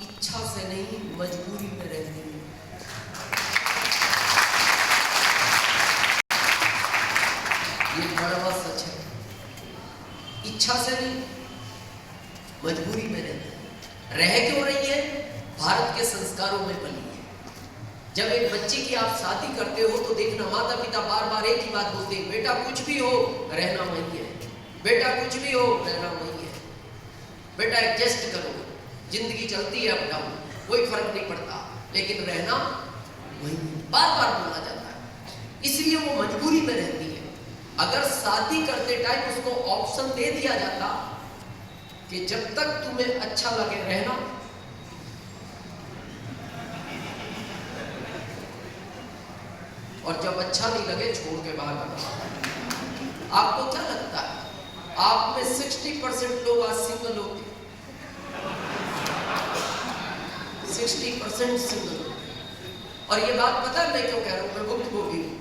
इच्छा से नहीं, मजबूरी में रहती है। ये बड़ा सच है। इच्छा से नहीं, मजबूरी में रहती है। रह क्यों रही है? भारत के संस्कारों में बनी है। जब एक बच्ची की आप शादी करते हो तो देखना, माता पिता बार बार एक ही बात बोलते हैं, बेटा कुछ भी हो रहना वही है, बेटा कुछ भी हो रहना वही है, बेटा एडजस्ट करो, जिंदगी चलती है अप डाउन, कोई फर्क नहीं पड़ता, लेकिन रहना वही बार बार बोला जाता है। इसलिए वो मजबूरी में रहती है। अगर शादी करते टाइम उसको ऑप्शन दे दिया जाता कि जब तक तुम्हें अच्छा लगे रहना, और जब अच्छा नहीं लगे छोड़ के बाहर करना। आपको क्या लगता है, आप में 60% लोग आज सिंगल होंगे, 60% सिंगल। और ये बात पता है मैं क्यों कह रहा हूं? मैं भुक्तभोगी हूं,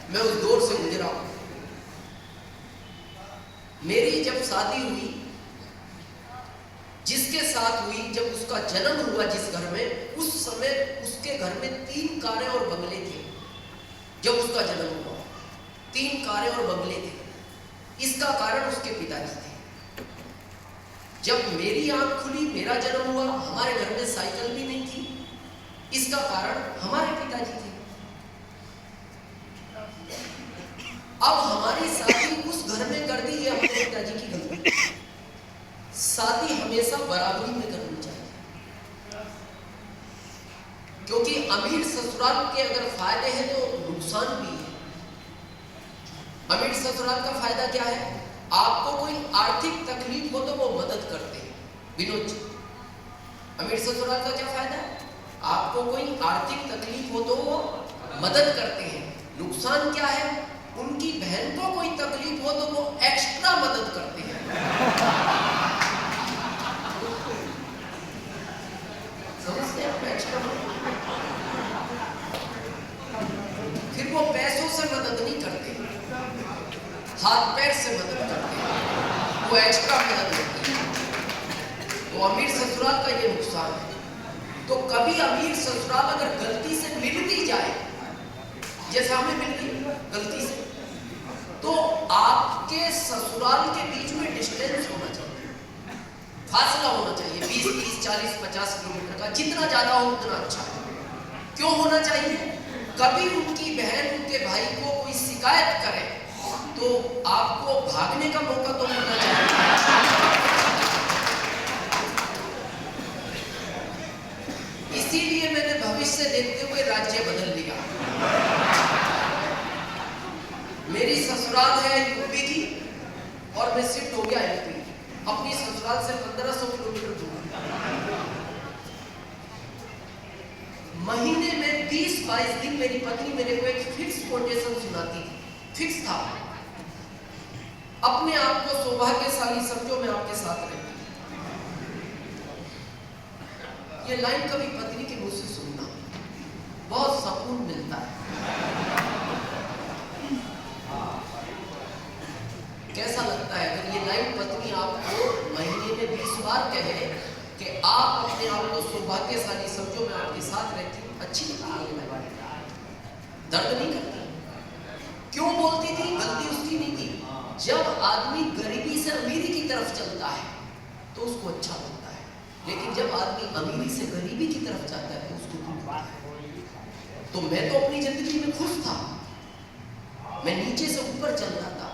मैं उस दौर से गुजरा हूं। मेरी जब शादी हुई, जिसके साथ हुई, जब उसका जन्म हुआ जिस घर में, उस समय उसके घर में 3 कारें और बंगले थे। जब उसका जन्म हुआ 3 कारें और बंगले थे। इसका कारण उसके पिताजी थे। जब मेरी आंख खुली, मेरा जन्म हुआ, हमारे घर में साइकिल भी नहीं थी। इसका कारण हमारे पिताजी थे। अब हमारी शादी उस घर में कर दी, ये हमारे पिताजी की गलती। शादी हमेशा बराबरी में करनी चाहिए, क्योंकि अमीर ससुराल के अगर फायदे हैं तो नुकसान भी है। अमीर ससुराल का फायदा क्या है? आपको कोई आर्थिक तकलीफ हो तो वो मदद करते हैं। विनोद जी, अमीर ससुराल का क्या फायदा है? आपको कोई आर्थिक तकलीफ हो तो वो मदद करते हैं। नुकसान क्या है? उनकी बहन को कोई तकलीफ हो तो वो एक्स्ट्रा मदद करते हैं। समझते हैं आप? एक्स्ट्रा फिर वो पैसों से मदद नहीं करते, हाथ पैर से मदद करते हैं, वो एक्स्ट्रा मदद करते हैं। तो अमीर ससुराल का ये नुकसान है। तो कभी अमीर ससुराल अगर गलती से मिल भी जाए, जैसे हमें मिल गई गलती से, तो आपके ससुराल के बीच में डिस्टेंस होना चाहिए, फासला होना चाहिए 20, 30, 40, 50 किलोमीटर का। जितना ज्यादा हो उतना अच्छा है। क्यों होना चाहिए? कभी उनकी बहन उनके भाई को कोई शिकायत करे तो आपको भागने का मौका तो मिलना चाहिए। इसीलिए मैंने भविष्य देखते हुए राज्य बदल लिया। मेरी ससुराल है यूपी की और मैं शिफ्ट हो गया एमपी। अपनी ससुराल से 1500 किलोमीटर दूर। महीने में 20-22 दिन मेरी पत्नी मेरे को एक फिक्स कोटेशन सुनाती थी। फिक्स था, अपने आप को सौभाग्यशाली समझो, मैं आपके साथ रहती। ये लाइन कभी पत्नी के मुंह से सुनना, बहुत सुकून मिलता है। कैसा लगता है अगर ये लाइन पत्नी आपको महीने में 20 बार कहे कि आप अपने आप को सौभाग्यशाली समझो, मैं आपके साथ रहती हूँ? अच्छी लगती है, दर्द नहीं करती। क्यों बोलती थी? गलती उसकी नहीं थी। जब आदमी गरीबी से अमीरी की तरफ चलता है तो उसको अच्छा लगता है, लेकिन जब आदमी अमीरी से गरीबी की तरफ जाता है तो उसको दुख होता है। तो मैं तो अपनी जिंदगी में खुश था, मैं नीचे से ऊपर चल रहा था।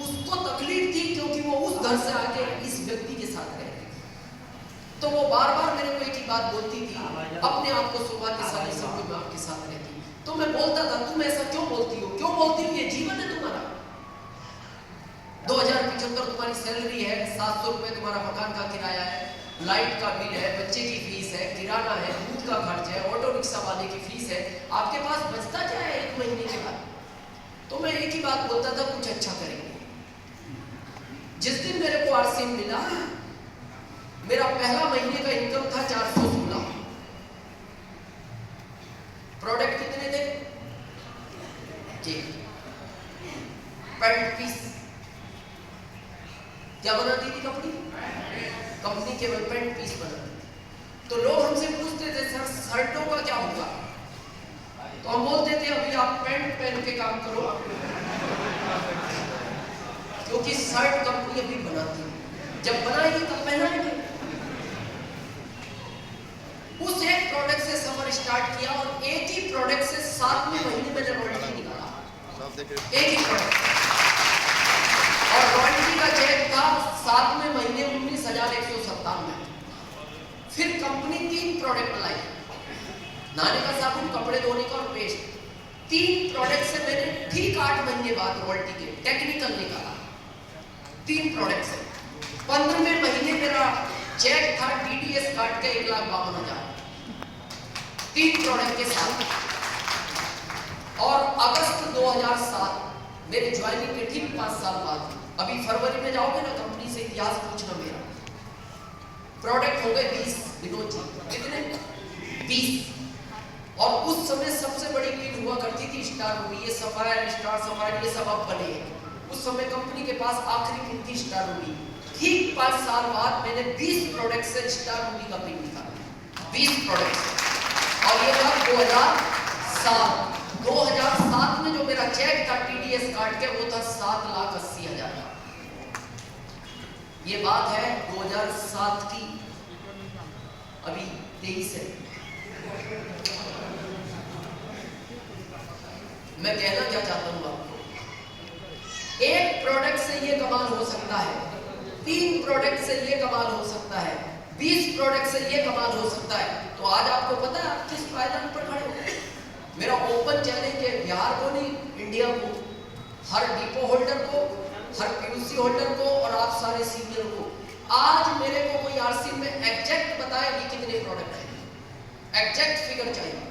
उसको तकलीफ थी क्योंकि वो उस घर से आके इस व्यक्ति के साथ रहती थी। तो वो बार बार मेरे को एक ही बात बोलती थी, अपने आप को सौभाग्यशाली समझो, मैं आपके साथ रहती। तो मैं बोलता था, तुम ऐसा क्यों बोलती हो? क्यों बोलती हो? ये जीवन है तुम्हारा। 2075 तुम्हारी सैलरी है, 700 रुपए तुम्हारा मकान का किराया है, लाइट का बिल है, बच्चे की फीस है, किराना है, दूध का खर्च है, ऑटो रिक्शा वाले की फीस है। आपके पास बचता क्या है 1 महीने के बाद? तो मैं एक ही बात बोलता था, कुछ अच्छा करेंगे। जिस दिन मेरे को आरसीएम मिला, मेरा पहला महीने का इनकम था 416। प्रोडक्ट कितने थे? ठीक। पैंट पीस क्या बनाती थी? कंपनी केवल पैंट पीस बनाती। तो लोग हमसे पूछते थे सर शर्टों का क्या होगा, तो हम बोलते थे अभी आप पैंट पहन के काम करो, क्योंकि शर्ट कंपनी अभी बनाती है, जब बनाएगी तब पहनाएंगे। उस एक प्रोडक्ट से सफर स्टार्ट किया और एक ही प्रोडक्ट से 7वें महीने में रॉयल्टी निकाला, एक ही प्रोडक्ट, और रॉयल्टी का चेक था 7वें महीने 19,197 में। फिर कंपनी 3 प्रोडक्ट लाई, नहाने का साबुन, कपड़े धोने का और पेस्ट। 3 प्रोडक्ट से मैंने ठीक 8 महीने बाद रॉयल्टी के टेक्निकल निकाला, 3 प्रोडक्ट से। 15वें महीने मेरा चेक था TDS काट के 1,52,000, 3 प्रोडक्ट के साथ। और अगस्त 2007 मेरे ज्वाइनिंग के ठीक 5 साल बाद, अभी फरवरी में जाओगे ना कंपनी से, इतिहास पूछना मेरा, प्रोडक्ट हो गए 20। विनोद जी कितने? 20। और उस समय सबसे बड़ी लीड हुआ करती थी स्टार रूबी, ये सफायर, स्टार सफायर, ये सब अब बने हैं। उस समय कंपनी के पास आखिरी पिन थी स्टार रूबी। ठीक 5 साल बाद मैंने 20 प्रोडक्ट से स्टार रूबी का पिन निकाला, 20 प्रोडक्ट से। और ये था 2007। 2007 में जो मेरा चेक था TDS कार्ड के, वो था 7,80,000 का। ये बात है 2007 की, अभी 23 है। मैं कहना क्या चाहता हूं आपको, एक प्रोडक्ट से ये कमाल हो सकता है, 3 प्रोडक्ट से ये कमाल हो सकता है, 20 प्रोडक्ट से ये कमाल हो सकता है। तो आज आपको पता है आप किस पायदान पर खड़े हो? मेरा ओपन चैलेंज है बिहार को नहीं, इंडिया को, हर डिपो होल्डर को, हर PUC होल्डर को और आप सारे सीनियर को। आज मेरे को कोई RC में एग्जैक्ट बताए कि कितने प्रोडक्ट हैं, एग्जैक्ट फिगर चाहिए,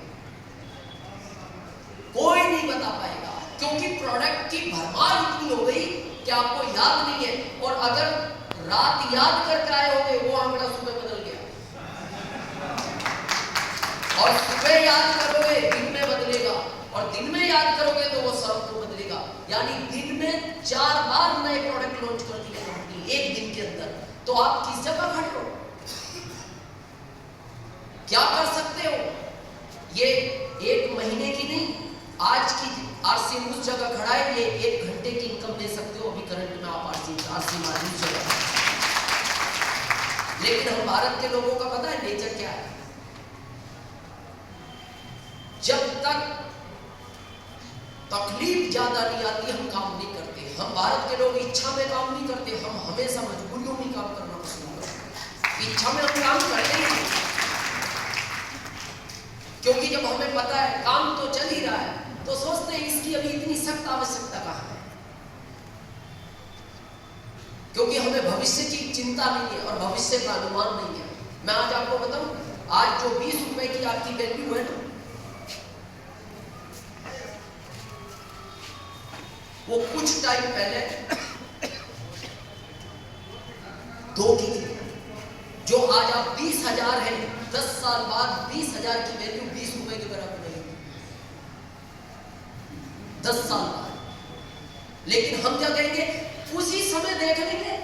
कोई नहीं बता पाएगा, क्योंकि प्रोडक्ट की भरमार इतनी हो गई कि आपको याद नहीं है। और अगर रात याद करके आए होंगे, वो आंकड़ा सुबह बदल गया, और सुबह याद करोगे दिन में बदलेगा, और दिन में याद करोगे तो वो शाम को बदलेगा। यानी दिन में 4 बार नए प्रोडक्ट लॉन्च कर दिए कंपनी एक दिन के अंदर। तो आप किस जगह खड़े हो, क्या कर सकते हो? ये 1 महीने की नहीं, आज की RC उस जगह खड़ा है, ये 1 घंटे की इनकम दे सकते हो अभी करंट में आप RC मार्जिन जगह। लेकिन हम भारत के लोगों का पता है नेचर क्या है, जब तक तकलीफ ज्यादा नहीं आती हम काम नहीं करते। हम भारत के लोग इच्छा में काम नहीं करते, हम हमेशा मजबूरियों में काम करना पसंद करते। इच्छा में हम काम करते ही नहीं, क्योंकि जब हमें पता है काम तो चल ही रहा है, तो सोचते हैं इसकी अभी इतनी सख्त आवश्यकता कहां है, क्योंकि हमें भविष्य की चिंता नहीं है और भविष्य का अनुमान नहीं है। मैं आज आपको बताऊं, आज जो 20 रुपए की आपकी वैल्यू है ना, वो कुछ टाइम पहले 2 की थी। जो आज आप 20,000 है, 10 साल बाद 20,000 की वैल्यू 20 रुपए के बराबर रहेगी, 10 साल बाद। लेकिन हम क्या कहेंगे, उसी समय देख लेंगे,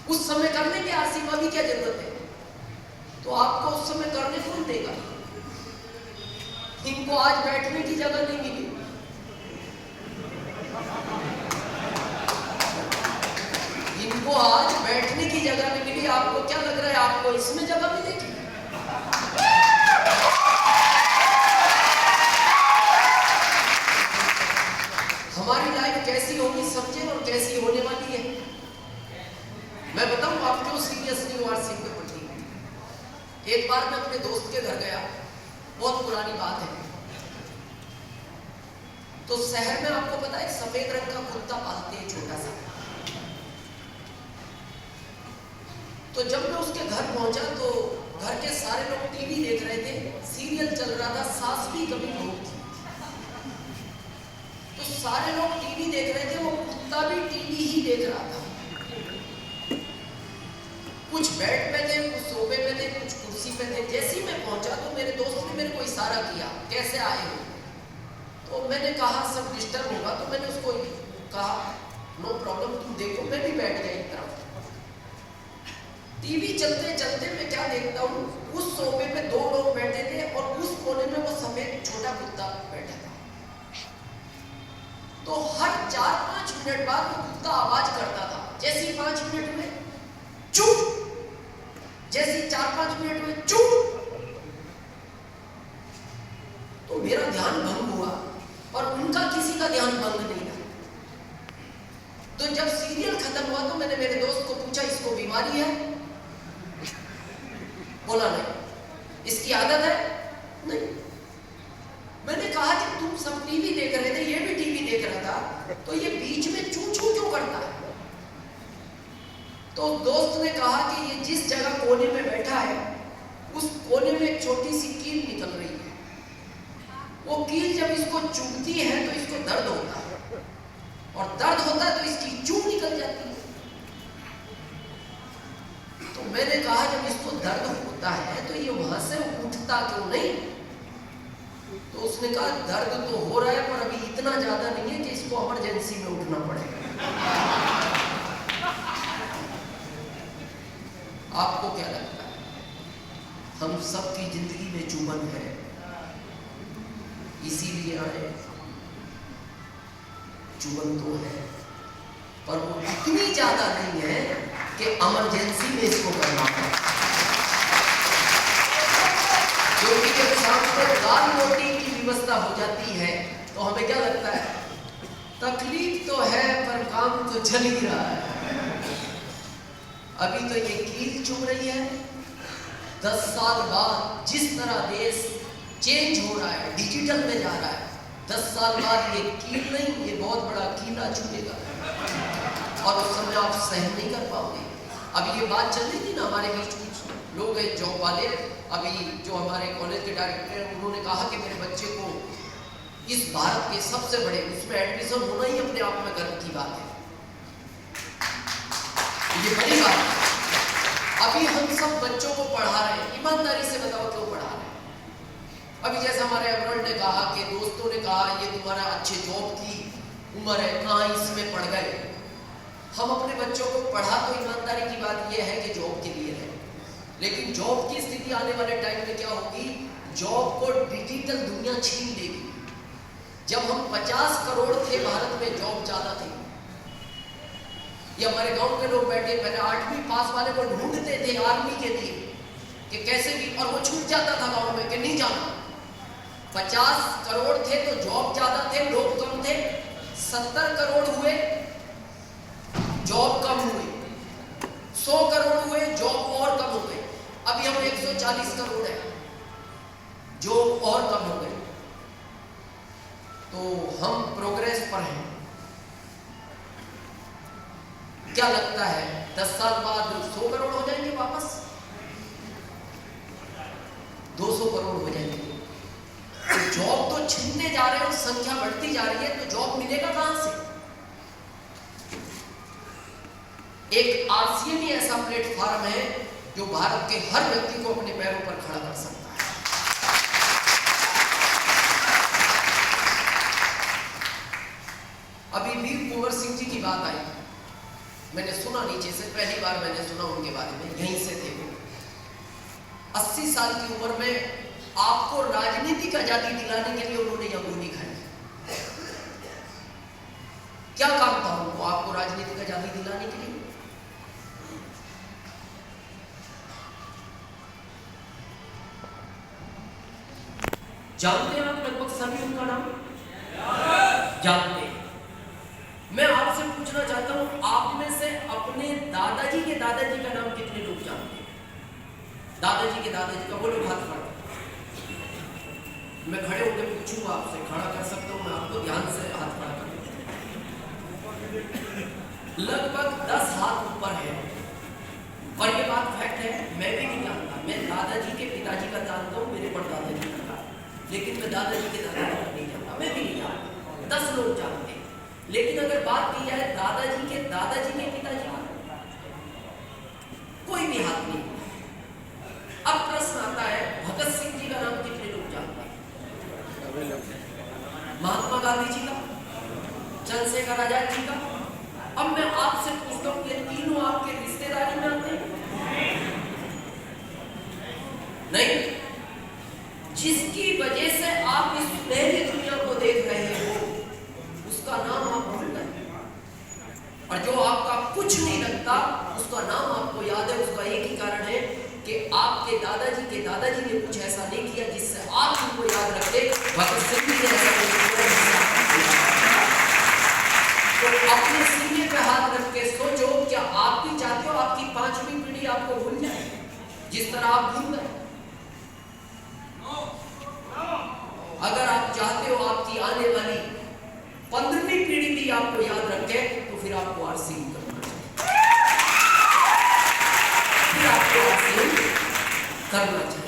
उस समय कर लेंगे, RC में भी क्या जरूरत है? तो आपको उस समय करने कौन देगा? इनको आज बैठने की जगह नहीं मिली, इनको आज बैठने की जगह नहीं मिली। आपको क्या लग रहा है आपको इसमें जगह मिलेगी? हमारी लाइफ कैसी होगी समझे, और कैसी होने वाली है मैं बताऊं आपको सीरियसली RC के प्रति। एक बार मैं अपने दोस्त के घर गया, बहुत पुरानी बात है। तो शहर में आपको पता है एक सफेद रंग का कुत्ता पालते हैं, छोटा सा। तो जब मैं उसके घर पहुंचा तो घर के सारे लोग टीवी देख रहे थे, सीरियल चल रहा था सास भी कभी बहू थी। तो सारे लोग टीवी देख रहे थे, वो कुत्ता भी टीवी ही देख रहा था। कुछ बेड पे थे, कुछ सोफे पे थे, कुछ कुर्सी पे थे। जैसे ही मैं पहुंचा तो मेरे दोस्त ने मेरे को इशारा किया, कैसे आए हो? तो मैंने कहा सब डिस्टर्ब होगा, तो मैंने उसको कहा नो प्रॉब्लम, तुम देखो। मैं भी बैठ गया एक तरफ। टीवी चलते चलते मैं क्या देखता हूँ, उस सोफे पे 2 लोग बैठे थे और उस कोने में वो सफेद छोटा कुत्ता बैठा था। तो हर 4-5 मिनट बाद वो कुत्ता आवाज करता था। जैसे ही 5 मिनट में चुप, जैसे 4-5 मिनट में चुप। तो मेरा ध्यान भंग हुआ और उनका किसी का ध्यान भंग नहीं था। तो जब सीरियल खत्म हुआ तो मैंने मेरे दोस्त को पूछा, इसको बीमारी है? बोला नहीं। इसकी आदत है? नहीं। मैंने कहा कि तुम सब टीवी देख रहे थे, ये भी टीवी देख रहा था, तो ये बीच में चू चू क्यों करता है? तो दोस्त ने कहा कि ये जिस जगह कोने में बैठा है, उस कोने में एक छोटी सी कील निकल रही है। वो कील जब इसको चुभती है तो इसको दर्द होता है, और दर्द होता है तो इसकी चू निकल जाती है। तो मैंने कहा जब इसको दर्द होता है तो ये वहां से उठता क्यों नहीं? तो उसने कहा दर्द तो हो रहा है, पर अभी इतना ज्यादा नहीं है कि इसको इमरजेंसी में उठना पड़ेगा। आपको क्या लगता है? हम सबकी जिंदगी में चुभन है, इसीलिए आए। चुभन तो है, पर वो इतनी ज्यादा नहीं है कि इमरजेंसी में इसको करना पड़े। क्योंकि जब शाम को दाल रोटी की व्यवस्था हो जाती है तो हमें क्या लगता है? तकलीफ तो है पर काम तो चल ही रहा है। अभी तो ये कील चुभ रही है। 10 साल बाद जिस तरह देश चेंज हो रहा है, डिजिटल में जा रहा है, 10 साल बाद ये कील नहीं, ये बहुत बड़ा कीला चुभेगा और उस समय आप सहन नहीं कर पाओगे। अभी ये बात चल रही थी ना, हमारे बीच कुछ लोग हैं जॉब वाले, अभी जो हमारे कॉलेज के डायरेक्टर हैं, उन्होंने कहा कि मेरे बच्चे को इस भारत के सबसे बड़े उसमें एडमिशन होना ही अपने आप में गर्व की बात है। ये बड़ी बात है। अभी हम सब बच्चों को पढ़ा रहे हैं, ईमानदारी से बताओ क्यों पढ़ा रहे हैं? अभी जैसे हमारे एवरोल्ड ने कहा कि दोस्तों ने कहा ये तुम्हारा अच्छे जॉब की उम्र है, कहाँ इसमें पढ़ गए। हम अपने बच्चों को पढ़ा तो ईमानदारी की बात यह है कि जॉब के लिए है, लेकिन जॉब की स्थिति आने वाले टाइम में क्या होगी? जॉब को डिजिटल दुनिया छीन लेगी। जब हम 50 करोड़ थे भारत में, जॉब ज्यादा थी। ये हमारे गांव के लोग बैठे पहले 8वीं पास वाले को ढूंढते थे आर्मी के लिए कि कैसे भी, और वो छूट जाता था गांव में कि नहीं जाना। 50 करोड़ थे तो जॉब ज्यादा थे, लोग कम थे। 70 करोड़ हुए, जॉब कम हुई। 100 करोड़ हुए, जॉब और कम हो गई। अभी हम 140 करोड़ है, जॉब और कम हो गई। तो हम प्रोग्रेस पर हैं। क्या लगता है 10 साल बाद 100 करोड़ हो जाएंगे वापस? 200 करोड़ हो जाएंगे। तो जॉब तो छीनते जा रहे हैं और संख्या बढ़ती जा रही है, तो जॉब मिलेगा कहां से? एक आरसीएम ही ऐसा प्लेटफॉर्म है जो भारत के हर व्यक्ति को अपने पैरों पर खड़ा कर सकता है। अभी वीर कुंवर सिंह जी की बात आई, मैंने सुना नीचे से, पहली बार मैंने सुना उनके बारे में, यहीं से थे वो। 80 साल की उम्र में आपको राजनीतिक आजादी दिलाने के लिए उन्होंने यह गोली खाई। क्या काम था उनको आपको राजनीतिक आजादी दिलाने के लिए? जानते हैं आप लगभग सभी उनका नाम जानते हैं। मैं आपसे पूछना चाहता हूं, आप में से अपने दादाजी के दादाजी का नाम कितने लोग जानते हैं? दादाजी के दादाजी का, वो लोग हाथ खड़ा। मैं खड़े होकर पूछूंगा आपसे, खड़ा कर सकता हूं मैं आपको, ध्यान से हाथ खड़ा कर। लगभग 10 हाथ ऊपर है, और ये बात फैक्ट है। मैं भी नहीं जानता, मैं दादाजी के पिताजी का जानता हूं, मेरे परदादाजी का, लेकिन मैं दादाजी के दादाजी का नहीं जानता। मैं भी नहीं जानता, 10 लोग जानते हैं। लेकिन अगर बात की जाए दादाजी के पिताजी का, कोई भी हाथ नहीं। अब प्रश्न आता है, भगत सिंह जी का नाम कितने लोग जानते हैं? महात्मा गांधी जी का, चंद्रशेखर आजाद जी का। अब मैं आपसे पूछता हूं, ये तीनों आपके रिश्तेदारी में आते हैं? और जो आपका कुछ नहीं लगता उसका नाम आपको याद है। उसका एक ही कारण है कि आपके दादाजी के दादाजी ने कुछ ऐसा नहीं किया जिससे आप उनको याद रखते। भगत सिंह जी ने ऐसा नहीं किया जिससे आपको याद रखते। तो अपने सीने पे हाथ रख के सोचो, क्या आप भी चाहते हो आपकी 5वीं पीढ़ी आपको भूल जाए जिस तरह आप भूल गए? अगर आप चाहते हो आपकी आने वाली 15वीं पीढ़ी भी आपको याद रखे तो फिर आपको आरसी करना चाहिए, फिर आपको आरसी करना चाहिए।